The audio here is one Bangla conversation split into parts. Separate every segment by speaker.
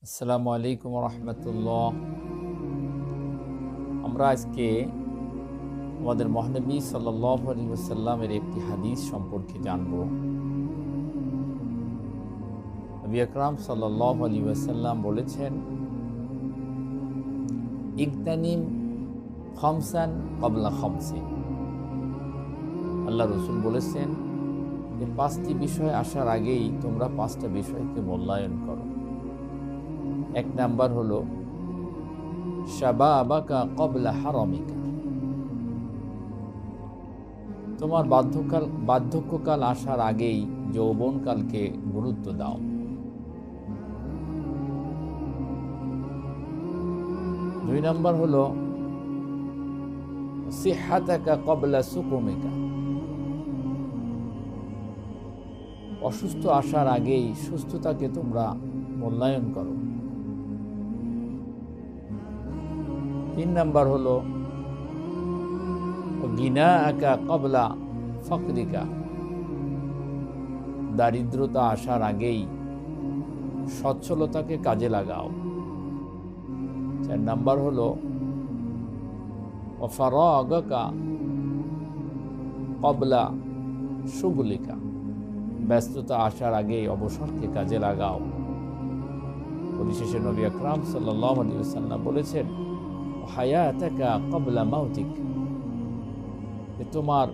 Speaker 1: আসসালামু আলাইকুম রহমতুল্লাহ। আমরা আজকে আমাদের মহানবী সাল্লাল্লাহু আলাইহি ওয়াসাল্লামের একটি হাদিস সম্পর্কে জানব। নবী আকরাম সাল্লাল্লাহু আলাইহি ওয়াসাল্লাম বলেছেন, ইগতানিম খামসান ক্বাবলা খামসিন। আল্লাহ রসুল বলেছেন যে 5টি বিষয় আসার আগেই তোমরা 5টা বিষয়কে মূল্যায়ন করো। 1 নাম্বার হলো শাবাবাকা ক্বাবলা হারামিকা। তোমার বার্ধক্যকাল আসার আগেই যৌবনকালকে গুরুত্ব দাও। 2 নাম্বার হলো সিহহাতাকা ক্বাবলা সুকুমিকা। অসুস্থ আসার আগেই সুস্থতাকে তোমরা মূল্যায়ন করো। 3 নাম্বার হলো গিনাআকা ক্বাবলা ফাকরিকা। দারিদ্রতা আসার আগেই সচ্ছলতাকে কাজে লাগাও। 4 নাম্বার হলো ফারাগাকা ক্বাবলা শুগলিকা। ব্যস্ততা আসার আগেই অবসরকে কাজে লাগাও। পরিশেষে নবী আকরাম সাল্লাল্লাহু আলাইহি ওয়াসাল্লাম বলেছেন, হায়াতাকা ক্বাবলা মাউতিক। তোমার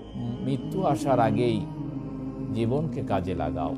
Speaker 1: মৃত্যু আসার আগেই জীবনকে কাজে লাগাও।